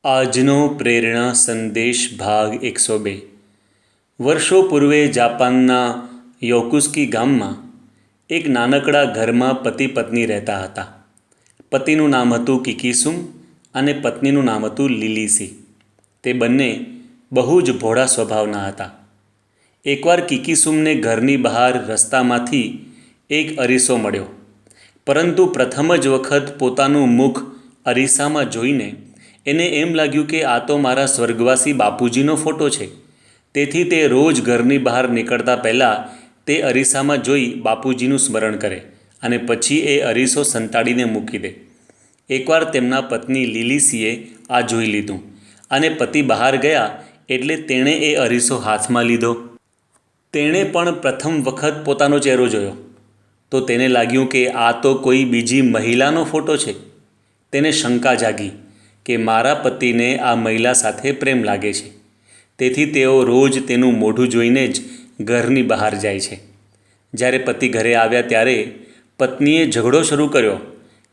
આજનો પ્રેરણા સંદેશ ભાગ 102। વર્ષો પૂર્વે જાપાનના યોકુત્સુકી ગામમાં એક નાનકડા ઘરમાં પતિ પત્ની રહેતા હતા। પતિનું નામ હતું કિકિસુમ અને પત્નીનું નામ હતું લિલિસી। તે બંને બહુ જ ભોળા સ્વભાવના હતા। એકવાર કિકિસુમને ઘરની બહાર રસ્તામાંથી એક અરીસો મળ્યો, પરંતુ પ્રથમ જ વખત પોતાનું મુખ અરીસામાં જોઈને એને એમ લાગ્યું કે આ તો મારા સ્વર્ગવાસી બાપુજીનો ફોટો છે। તેથી તે રોજ ઘરની બહાર નીકળતા પહેલાં તે અરીસામાં જોઈ બાપુજીનું સ્મરણ કરે અને પછી એ અરીસો સંતાડીને મૂકી દે। એકવાર તેમના પત્ની લિલિસીએ આ જોઈ લીધું અને પતિ બહાર ગયા એટલે તેણે એ અરીસો હાથમાં લીધો। તેણે પણ પ્રથમ વખત પોતાનો ચહેરો જોયો તો તેને લાગ્યું કે આ તો કોઈ બીજી મહિલાનો ફોટો છે। તેને શંકા જાગી કે મારા પતિને આ મહિલા સાથે પ્રેમ લાગે છે, તેથી તેઓ રોજ તેનું મોઢું જોઈને જ ઘરની બહાર જાય છે। જ્યારે પતિ ઘરે આવ્યા ત્યારે પત્નીએ ઝઘડો શરૂ કર્યો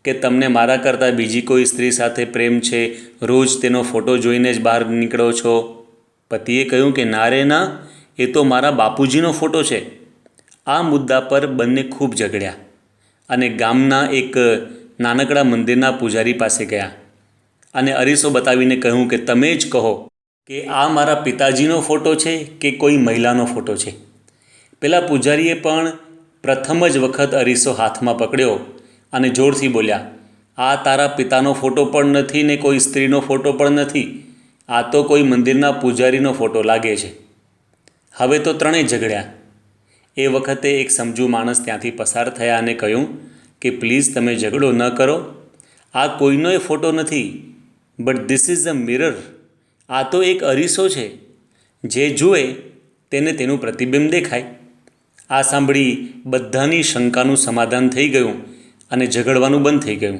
કે તમને મારા કરતાં બીજી કોઈ સ્ત્રી સાથે પ્રેમ છે, રોજ તેનો ફોટો જોઈને જ બહાર નીકળો છો। પતિએ કહ્યું કે ના રે ના, એ તો મારા બાપુજીનો ફોટો છે। આ મુદ્દા પર બંને ખૂબ ઝઘડ્યા અને ગામના એક નાનકડા મંદિરના પૂજારી પાસે ગયા અને અરીસો બતાવીને કહ્યું કે તમે જ કહો કે આ મારા પિતાજીનો ફોટો છે કે કોઈ મહિલાનો ફોટો છે। પેલા પૂજારીએ પણ પ્રથમ જ વખત અરીસો હાથમાં પકડ્યો અને જોરથી બોલ્યા, આ તારા પિતાનો ફોટો પણ નથી ને કોઈ સ્ત્રીનો ફોટો પણ નથી, આ તો કોઈ મંદિરના પૂજારીનો ફોટો લાગે છે। હવે તો ત્રણેય ઝઘડ્યા। એ વખતે એક સમજુ માણસ ત્યાંથી પસાર થયા અને કહ્યું કે પ્લીઝ તમે ઝઘડો ન કરો, આ કોઈનોય ફોટો નથી, but this is a mirror. આ તો એક અરીસો છે, જે જુએ તેને તેનું પ્રતિબિંબ દેખાય। આ સાંભળી બધાની શંકાનું સમાધાન થઈ ગયું અને ઝઘડવાનું બંધ થઈ ગયું।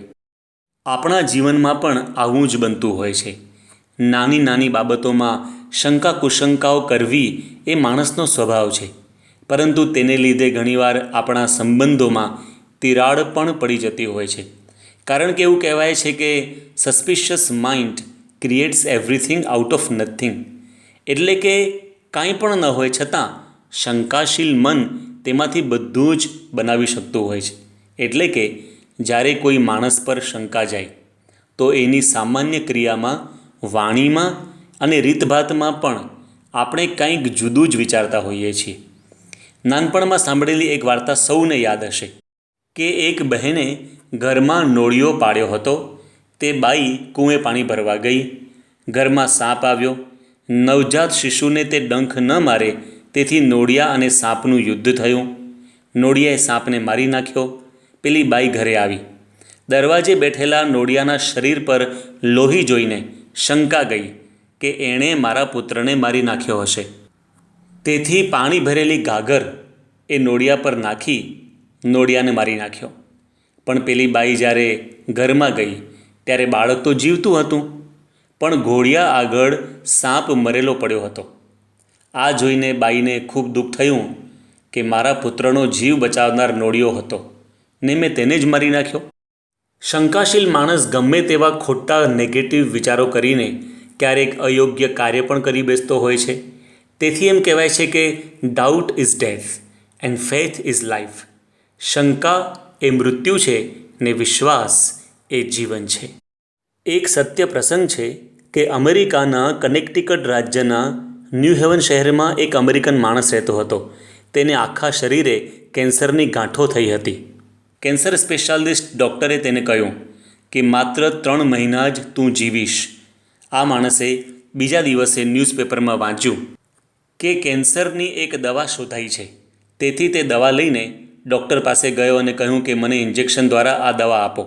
આપણા જીવનમાં પણ આવું જ બનતું હોય છે। નાની નાની બાબતોમાં શંકા કુશંકાઓ કરવી એ માણસનો સ્વભાવ છે, પરંતુ તેને લીધે ઘણીવાર આપણા સંબંધોમાં તિરાડ પણ પડી જતી હોય છે। કારણ કે એવું કહેવાય છે કે suspicious mind creates everything out of nothing. એટલે કે કાંઈ પણ ન હોય છતાં શંકાશીલ મન તેમાંથી બધું જ બનાવી શકતું હોય છે। એટલે કે જ્યારે કોઈ માણસ પર શંકા જાય તો એની સામાન્ય ક્રિયામાં, વાણીમાં અને રીતભાતમાં પણ આપણે કંઈક જુદું જ વિચારતા હોઈએ છીએ। નાનપણમાં સાંભળેલી એક વાર્તા સૌને યાદ હશે કે એક બહેને ઘરમાં નોળિયો પાડ્યો હતો। તે બાઈ કૂએ પાણી ભરવા ગઈ, ઘરમાં સાપ આવ્યો। નવજાત શિશુને તે ડંખ ન મારે તેથી નોળિયા અને સાપનું યુદ્ધ થયું। નોળિયાએ સાપને મારી નાખ્યો। પેલી બાઈ ઘરે આવી, દરવાજે બેઠેલા નોળિયાના શરીર પર લોહી જોઈને શંકા ગઈ કે એણે મારા પુત્રને મારી નાખ્યો હશે। તેથી પાણી ભરેલી ગાગર એ નોળિયા પર નાખી નોળિયાને મારી નાખ્યો। પણ પેલી બાઈ જ્યારે ઘરમાં ગઈ ત્યારે બાળક તો જીવતું હતું, પણ ઘોડિયા આગળ સાપ મરેલો પડ્યો હતો। આ જોઈને બાઈને ખૂબ દુઃખ થયું કે મારા પુત્રનો જીવ બચાવનાર નોળિયો હતો ને મેં તેને જ મારી નાખ્યો। શંકાશીલ માણસ ગમે તેવા ખોટા નેગેટિવ વિચારો કરીને ક્યારેક અયોગ્ય કાર્ય પણ કરી બેસતો હોય છે। તેથી એમ કહેવાય છે કે doubt is death and faith is life. શંકા એ મૃત્યુ છે ને વિશ્વાસ એ જીવન છે। એક સત્ય પ્રસંગ છે કે અમેરિકાના કનેક્ટિકટ રાજ્યના ન્યૂ હેવન શહેરમાં એક અમેરિકન માણસ રહેતો હતો। તેને આખા શરીરે કેન્સરની ગાંઠો થઈ હતી। કેન્સર સ્પેશિયાલિસ્ટ ડૉક્ટરે તેને કહ્યું કે માત્ર 3 મહિના જ તું જીવીશ। આ માણસે બીજા દિવસે ન્યૂઝપેપરમાં વાંચ્યું કે કેન્સરની એક દવા શોધાઈ છે। તેથી તે દવા લઈને ડૉક્ટર પાસે ગયો અને કહ્યું કે મને ઇન્જેક્શન દ્વારા આ દવા આપો।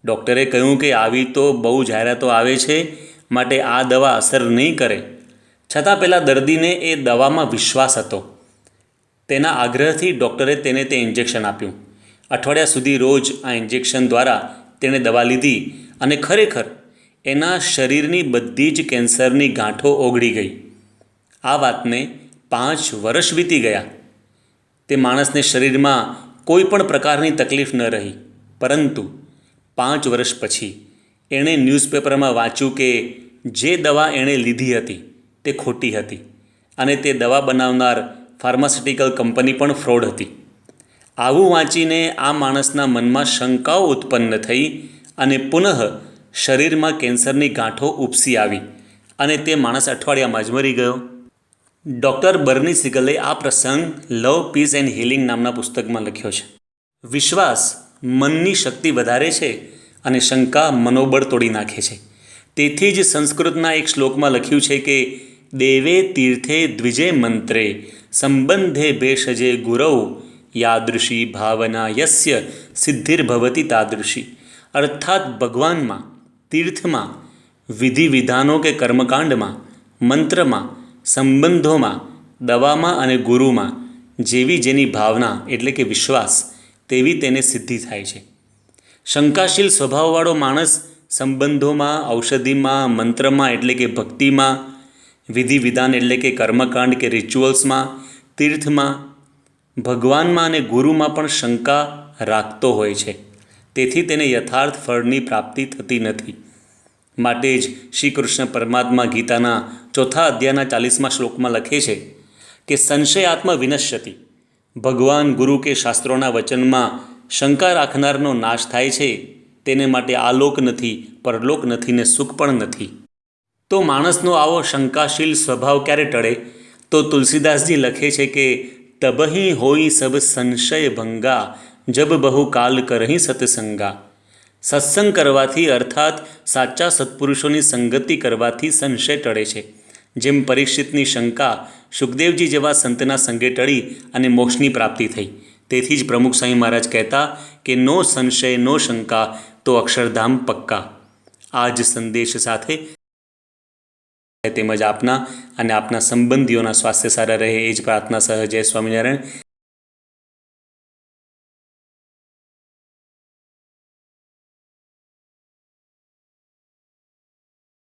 ડૉક્ટરે કહ્યું કે આવી તો બહુ જાહેરાતો આવે છે, માટે આ દવા અસર નહીં કરે। છતાં પેલા દર્દીને એ દવામાં વિશ્વાસ હતો। તેના આગ્રહથી ડૉક્ટરે તેને તે ઇન્જેક્શન આપ્યું। અઠવાડિયા સુધી રોજ આ ઇન્જેક્શન દ્વારા તેણે દવા લીધી અને ખરેખર એના શરીરની બધી જ કેન્સરની ગાંઠો ઓગળી ગઈ। આ વાતને 5 વર્ષ વીતી ગયા। તે માણસને શરીરમાં કોઈ પણ પ્રકારની તકલીફ ન રહી, પરંતુ 5 વર્ષ પછી એણે ન્યૂઝપેપરમાં વાંચ્યું કે જે દવા એણે લીધી હતી તે ખોટી હતી અને તે દવા બનાવનાર ફાર્માસ્યુટિકલ કંપની પણ ફ્રોડ હતી. આવું વાંચીને આ માણસના મનમાં શંકાઓ ઉત્પન્ન થઈ અને પુનઃ શરીરમાં કેન્સરની ગાંઠો ઉપસી આવી અને તે માણસ અઠવાડિયામાં જ મરી ગયો. ડૉક્ટર બર્ની સિગલે આ પ્રસંગ લવ, પીસ એન્ડ હીલિંગ નામના પુસ્તકમાં લખ્યો છે. વિશ્વાસ મનની શક્તિ વધારે છે અને શંકા મનોબળ તોડી નાખે છે. તેથી જ સંસ્કૃતના એક શ્લોકમાં લખ્યું છે કે દેવે તીર્થે દ્વિજે મંત્રે સંબંધે ભેષજે ગુરૌ યાદૃશી ભાવના યસ્ય સિદ્ધિર્ભવતી તાદૃશી. અર્થાત ભગવાનમાં, તીર્થમાં, વિધિ વિધાનો કે કર્મકાંડમાં, મંત્રમાં, સંબંધોમાં, દવામાં અને ગુરુમાં જેવી જેની ભાવના એટલે કે વિશ્વાસ તેવી તેને સિદ્ધિ થાય છે. શંકાશીલ સ્વભાવવાળો માણસ સંબંધોમાં, ઔષધિમાં, મંત્રમાં એટલે કે ભક્તિમાં, વિધિ વિધાન એટલે કે કર્મકાંડ કે રિચ્યુઅલ્સમાં, તીર્થમાં, ભગવાનમાં અને ગુરુમાં પણ શંકા રાખતો હોય છે. તેથી તેને યથાર્થ ફળની પ્રાપ્તિ થતી નથી. માટે જ શ્રી કૃષ્ણ પરમાત્મા ગીતાના 4 અધ્યાયના 40મા શ્લોકમાં લખે છે કે સંશયાત્મા વિનશ્યતિ. ભગવાન, ગુરુ કે શાસ્ત્રોના વચનમાં શંકા રાખનારનો નાશ થાય છે. તેને માટે આલોક નથી, પરલોક નથી ને સુખ પણ નથી. તો માણસનો આવો શંકાશીલ સ્વભાવ ક્યારે ટળે? તો તુલસીદાસજી લખે છે કે તબહી હોઈ સબ સંશય ભંગા જબ બહુ કાલ કરહી સત્સંગા. સત્સંગ કરવાથી અર્થાત સાચા સત્પુરુષોની સંગતિ કરવાથી સંશય ટળે છે. જેમ પરીક્ષિતની શંકા સુખદેવજી જેવા સંતના સંગે ટળી અને મોક્ષની પ્રાપ્તિ થઈ. તેથી જ પ્રમુખ સ્વામી મહારાજ કહેતા કે નો સંશય નો શંકા તો અક્ષરધામ પક્કા. આ જ સંદેશ સાથે તેમજ આપના અને આપના સંબંધીઓના સ્વાસ્થ્ય સારા રહે એ જ પ્રાર્થના સહ જય સ્વામિનારાયણ.